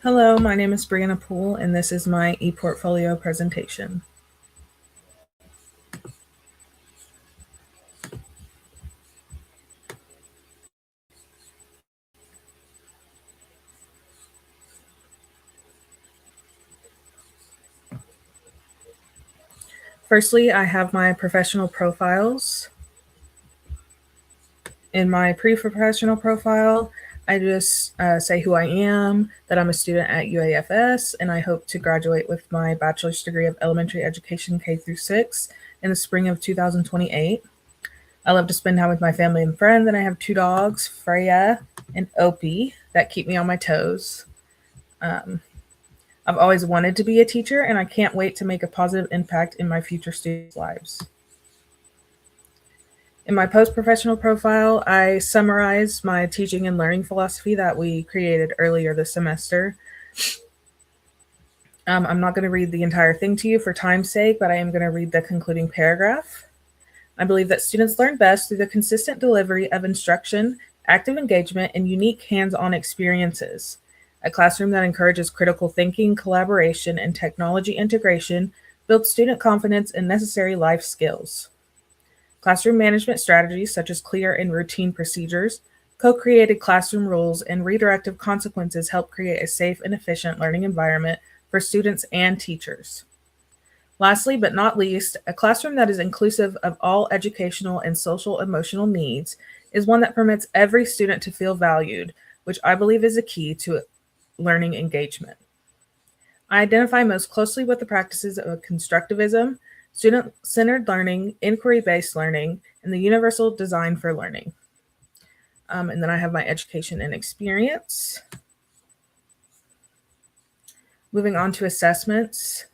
Hello, my name is Brianna Poole, and this is my ePortfolio presentation. Firstly, I have my professional profiles. In my pre-professional profile, I just say who I am, that I'm a student at UAFS, and I hope to graduate with my bachelor's degree of elementary education K through 6 in the spring of 2028. I love to spend time with my family and friends, and I have 2 dogs, Freya and Opie, that keep me on my toes. I've always wanted to be a teacher, and I can't wait to make a positive impact in my future students' lives. In my post-professional profile, I summarize my teaching and learning philosophy that we created earlier this semester. I'm not going to read the entire thing to you for time's sake, but I am going to read the concluding paragraph. I believe that students learn best through the consistent delivery of instruction, active engagement, and unique hands-on experiences. A classroom that encourages critical thinking, collaboration, and technology integration builds student confidence and necessary life skills. Classroom management strategies such as clear and routine procedures, co-created classroom rules, and redirective consequences help create a safe and efficient learning environment for students and teachers. Lastly, but not least, a classroom that is inclusive of all educational and social emotional needs is one that permits every student to feel valued, which I believe is a key to learning engagement. I identify most closely with the practices of constructivism, student-centered learning, inquiry-based learning, and the universal design for learning. And then I have my education and experience. Moving on to assessments.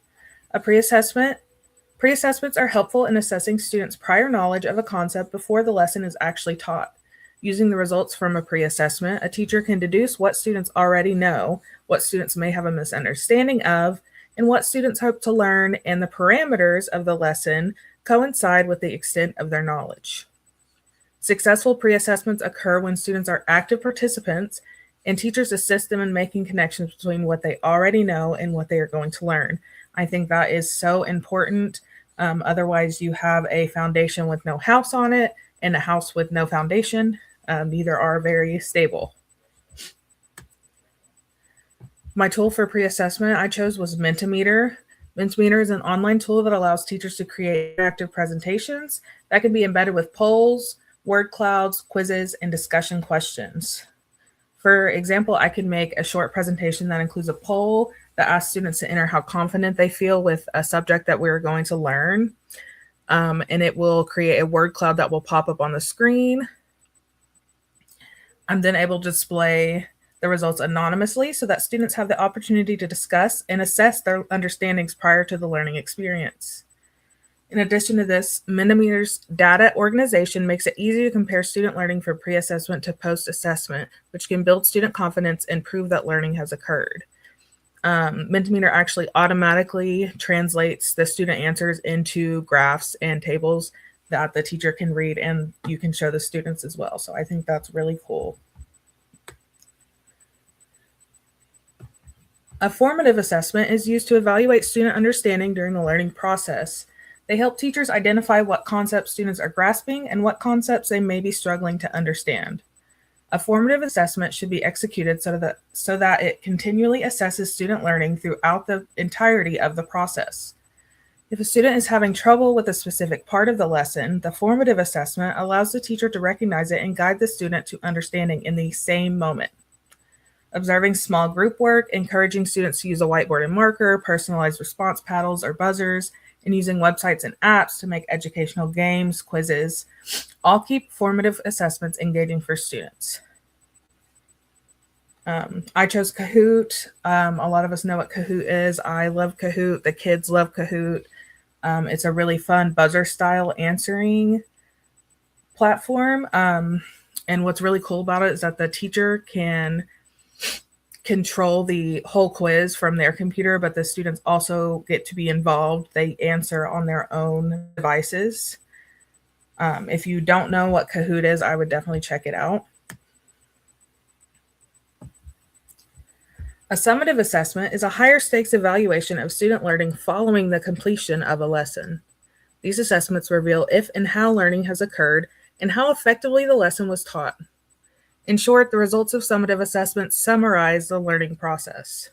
Pre-assessments are helpful in assessing students' prior knowledge of a concept before the lesson is actually taught. Using the results from a pre-assessment, a teacher can deduce what students already know, what students may have a misunderstanding of, and what students hope to learn, and the parameters of the lesson coincide with the extent of their knowledge. Successful pre-assessments occur when students are active participants and teachers assist them in making connections between what they already know and what they are going to learn. I think that is so important. Otherwise, you have a foundation with no house on it and a house with no foundation. Neither are very stable. My tool for pre-assessment I chose was Mentimeter. Mentimeter is an online tool that allows teachers to create interactive presentations that can be embedded with polls, word clouds, quizzes, and discussion questions. For example, I can make a short presentation that includes a poll that asks students to enter how confident they feel with a subject that we're going to learn. And it will create a word cloud that will pop up on the screen. I'm then able to display the results anonymously so that students have the opportunity to discuss and assess their understandings prior to the learning experience. In addition to this, Mentimeter's data organization makes it easy to compare student learning from pre-assessment to post-assessment, which can build student confidence and prove that learning has occurred. Mentimeter actually automatically translates the student answers into graphs and tables that the teacher can read, and you can show the students as well. So I think that's really cool. A formative assessment is used to evaluate student understanding during the learning process. They help teachers identify what concepts students are grasping and what concepts they may be struggling to understand. A formative assessment should be executed so that it continually assesses student learning throughout the entirety of the process. If a student is having trouble with a specific part of the lesson, the formative assessment allows the teacher to recognize it and guide the student to understanding in the same moment. Observing small group work, encouraging students to use a whiteboard and marker, personalized response paddles or buzzers, and using websites and apps to make educational games, quizzes, all keep formative assessments engaging for students. I chose Kahoot. A lot of us know what Kahoot is. I love Kahoot. The kids love Kahoot. It's a really fun buzzer-style answering platform. And what's really cool about it is that the teacher can control the whole quiz from their computer, but the students also get to be involved. They answer on their own devices. If you don't know what Kahoot is, I would definitely check it out. A summative assessment is a higher stakes evaluation of student learning following the completion of a lesson. These assessments reveal if and how learning has occurred and how effectively the lesson was taught. In short, the results of summative assessments summarize the learning process.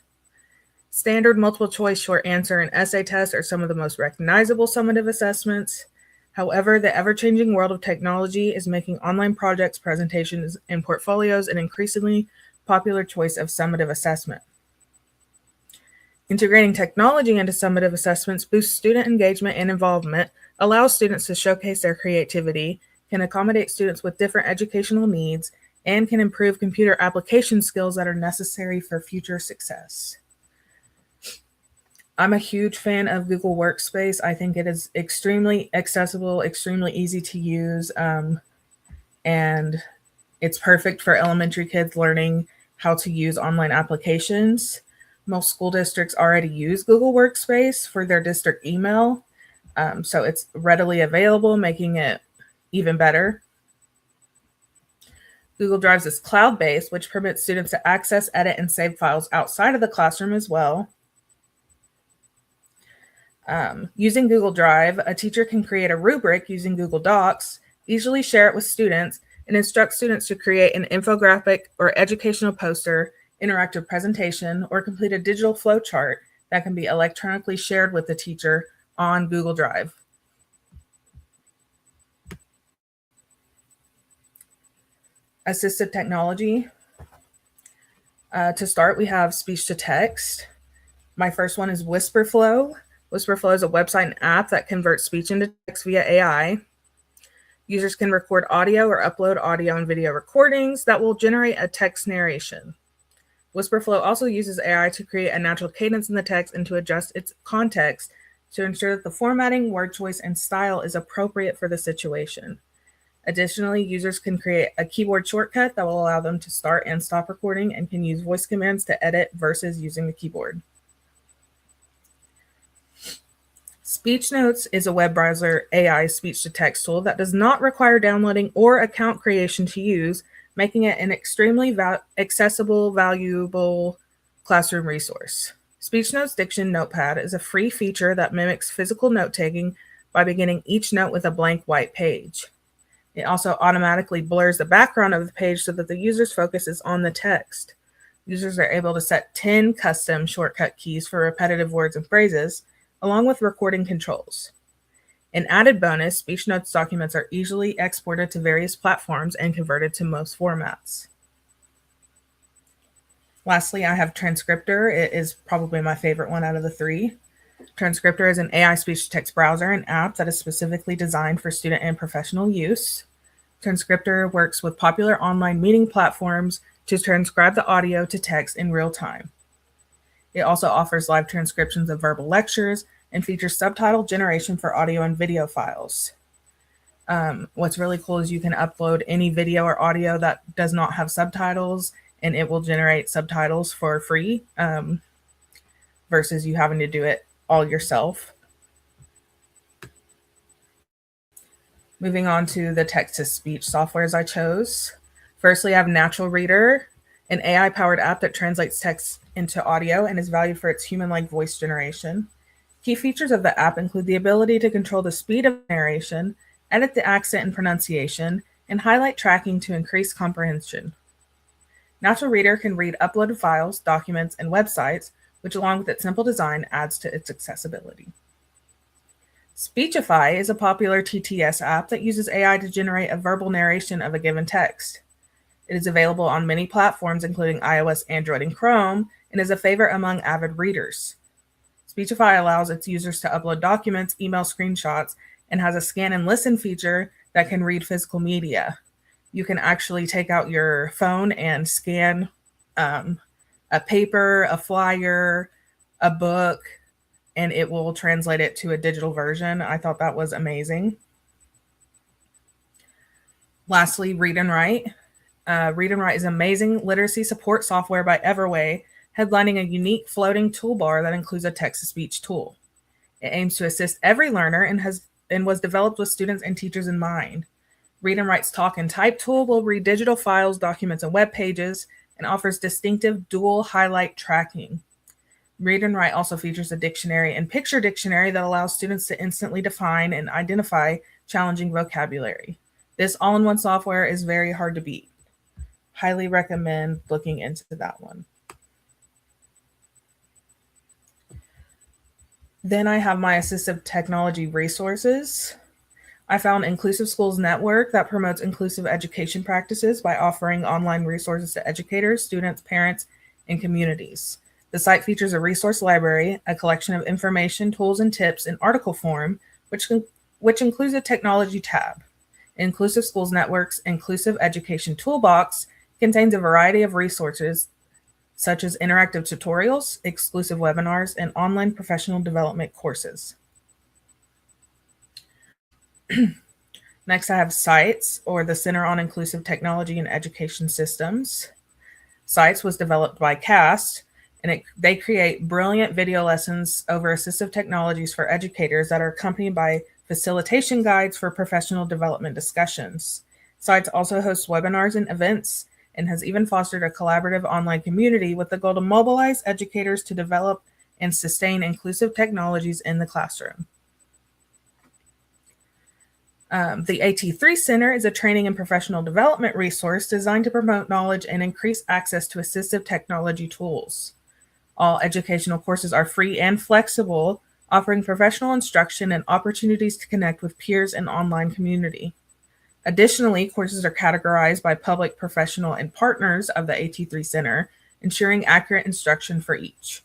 Standard multiple choice short answer and essay tests are some of the most recognizable summative assessments. However, the ever-changing world of technology is making online projects, presentations, and portfolios an increasingly popular choice of summative assessment. Integrating technology into summative assessments boosts student engagement and involvement, allows students to showcase their creativity, can accommodate students with different educational needs, and can improve computer application skills that are necessary for future success. I'm a huge fan of Google Workspace. I think it is extremely accessible, extremely easy to use, and it's perfect for elementary kids learning how to use online applications. Most school districts already use Google Workspace for their district email, so it's readily available, making it even better. Google Drive is cloud-based, which permits students to access, edit, and save files outside of the classroom as well. Using Google Drive, a teacher can create a rubric using Google Docs, easily share it with students, and instruct students to create an infographic or educational poster, interactive presentation, or complete a digital flowchart that can be electronically shared with the teacher on Google Drive. Assistive technology. To start, we have speech to text. My first one is Whisperflow. Whisperflow is a website and app that converts speech into text via AI. Users can record audio or upload audio and video recordings that will generate a text narration. Whisperflow also uses AI to create a natural cadence in the text and to adjust its context to ensure that the formatting, word choice, and style is appropriate for the situation. Additionally, users can create a keyboard shortcut that will allow them to start and stop recording and can use voice commands to edit versus using the keyboard. Speech Notes is a web browser AI speech-to-text tool that does not require downloading or account creation to use, making it an extremely accessible, valuable classroom resource. Speech Notes Diction Notepad is a free feature that mimics physical note-taking by beginning each note with a blank white page. It also automatically blurs the background of the page so that the user's focus is on the text. Users are able to set 10 custom shortcut keys for repetitive words and phrases, along with recording controls. An added bonus, Speech Notes documents are easily exported to various platforms and converted to most formats. Lastly, I have Transcriptor. It is probably my favorite one out of the three. Transcriptor is an AI speech-to-text browser and app that is specifically designed for student and professional use. Transcriptor works with popular online meeting platforms to transcribe the audio to text in real time. It also offers live transcriptions of verbal lectures and features subtitle generation for audio and video files. What's really cool is you can upload any video or audio that does not have subtitles, and it will generate subtitles for free versus you having to do it all yourself. Moving on to the text-to-speech softwares I chose. Firstly, I have Natural Reader, an AI-powered app that translates text into audio and is valued for its human-like voice generation. Key features of the app include the ability to control the speed of narration, edit the accent and pronunciation, and highlight tracking to increase comprehension. Natural Reader can read uploaded files, documents, and websites, which along with its simple design adds to its accessibility. Speechify is a popular TTS app that uses AI to generate a verbal narration of a given text. It is available on many platforms, including iOS, Android, and Chrome, and is a favorite among avid readers. Speechify allows its users to upload documents, email screenshots, and has a scan and listen feature that can read physical media. You can actually take out your phone and scan a paper, a flyer, a book, and it will translate it to a digital version. I thought that was amazing. Lastly, Read and Write. Read and Write is amazing literacy support software by Everway, headlining a unique floating toolbar that includes a text-to-speech tool. It aims to assist every learner and was developed with students and teachers in mind. Read and Write's talk and type tool will read digital files, documents, and web pages, and offers distinctive dual highlight tracking. Read and Write also features a dictionary and picture dictionary that allows students to instantly define and identify challenging vocabulary. This all-in-one software is very hard to beat. Highly recommend looking into that one. Then I have my assistive technology resources. I found Inclusive Schools Network that promotes inclusive education practices by offering online resources to educators, students, parents, and communities. The site features a resource library, a collection of information, tools, and tips in article form, which includes a technology tab. Inclusive Schools Network's Inclusive Education Toolbox contains a variety of resources such as interactive tutorials, exclusive webinars, and online professional development courses. Next, I have CITES, or the Center on Inclusive Technology and Education Systems. CITES was developed by CAST, and they create brilliant video lessons over assistive technologies for educators that are accompanied by facilitation guides for professional development discussions. CITES also hosts webinars and events and has even fostered a collaborative online community with the goal to mobilize educators to develop and sustain inclusive technologies in the classroom. The AT3 Center is a training and professional development resource designed to promote knowledge and increase access to assistive technology tools. All educational courses are free and flexible, offering professional instruction and opportunities to connect with peers and online community. Additionally, courses are categorized by public, professional, and partners of the AT3 Center, ensuring accurate instruction for each.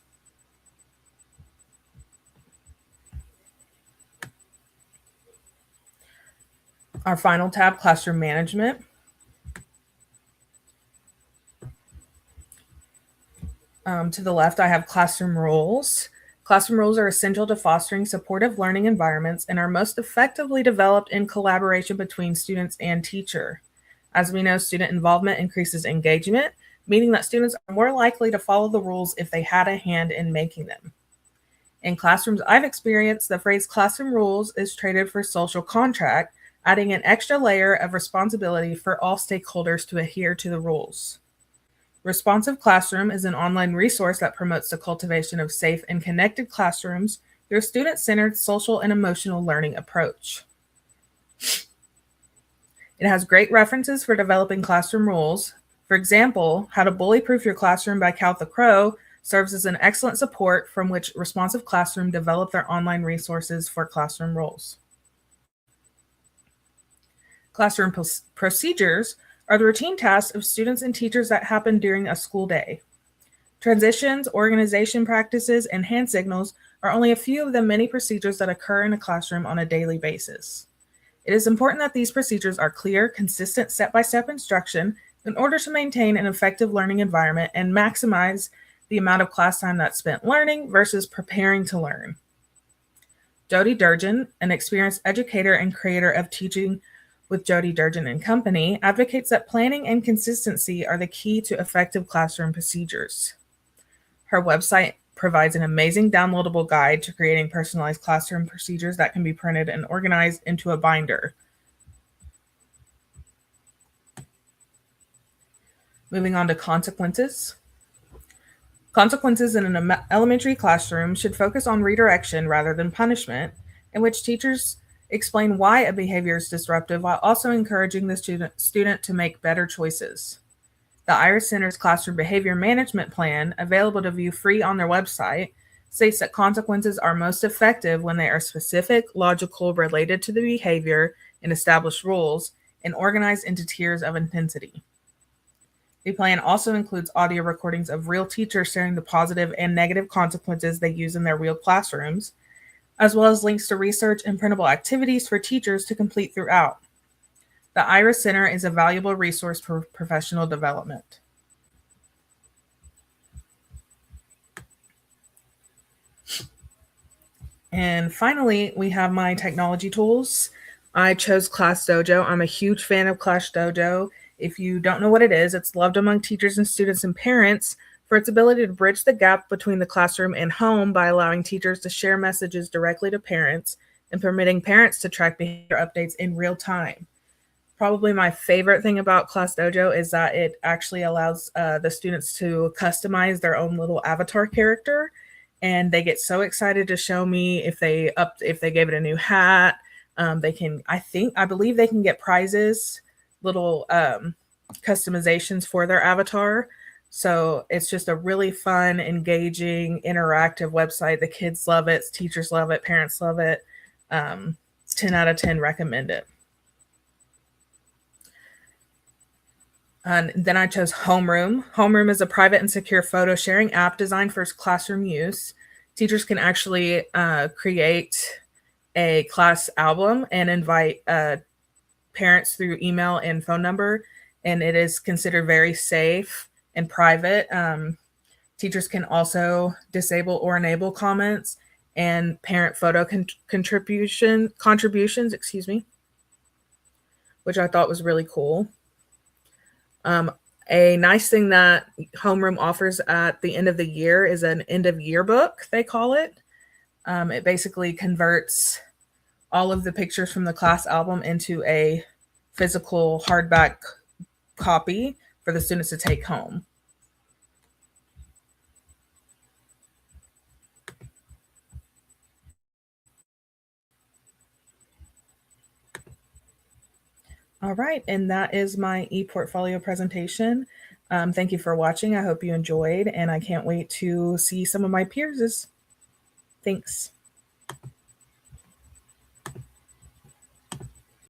Our final tab, Classroom Management. To the left, I have Classroom Rules. Classroom rules are essential to fostering supportive learning environments and are most effectively developed in collaboration between students and teacher. As we know, student involvement increases engagement, meaning that students are more likely to follow the rules if they had a hand in making them. In classrooms I've experienced, the phrase classroom rules is traded for social contract, adding an extra layer of responsibility for all stakeholders to adhere to the rules. Responsive Classroom is an online resource that promotes the cultivation of safe and connected classrooms through a student-centered social and emotional learning approach. It has great references for developing classroom rules. For example, How to Bully-Proof Your Classroom by Cal the Crow serves as an excellent support from which Responsive Classroom developed their online resources for classroom rules. Classroom procedures are the routine tasks of students and teachers that happen during a school day. Transitions, organization practices, and hand signals are only a few of the many procedures that occur in a classroom on a daily basis. It is important that these procedures are clear, consistent, step-by-step instruction in order to maintain an effective learning environment and maximize the amount of class time that's spent learning versus preparing to learn. Jody Durgin, an experienced educator and creator of Teaching with Jody Durgin and Company, advocates that planning and consistency are the key to effective classroom procedures. Her website provides an amazing downloadable guide to creating personalized classroom procedures that can be printed and organized into a binder. Moving on to consequences. Consequences in an elementary classroom should focus on redirection rather than punishment, in which teachers explain why a behavior is disruptive while also encouraging the student to make better choices. The Iris Center's Classroom Behavior Management Plan, available to view free on their website, states that consequences are most effective when they are specific, logical, related to the behavior and established rules, and organized into tiers of intensity. The plan also includes audio recordings of real teachers sharing the positive and negative consequences they use in their real classrooms, as well as links to research and printable activities for teachers to complete throughout. The Iris Center is a valuable resource for professional development. And finally, we have my technology tools. I chose ClassDojo. I'm a huge fan of ClassDojo. If you don't know what it is, it's loved among teachers and students and parents for its ability to bridge the gap between the classroom and home by allowing teachers to share messages directly to parents and permitting parents to track behavior updates in real time. Probably my favorite thing about Class Dojo is that it actually allows the students to customize their own little avatar character, and they get so excited to show me if they gave it a new hat. They can, I believe they can get prizes, little customizations for their avatar. So it's just a really fun, engaging, interactive website. The kids love it, teachers love it, parents love it. 10 out of 10 recommend it. And then I chose Homeroom. Homeroom is a private and secure photo sharing app designed for classroom use. Teachers can actually create a class album and invite parents through email and phone number, and it is considered very safe and private. Teachers can also disable or enable comments and parent photo contributions, which I thought was really cool. A nice thing that Homeroom offers at the end of the year is an end of year book, they call it. It basically converts all of the pictures from the class album into a physical hardback copy for the students to take home. All right, and that is my ePortfolio presentation. Thank you for watching. I hope you enjoyed, and I can't wait to see some of my peers. Thanks.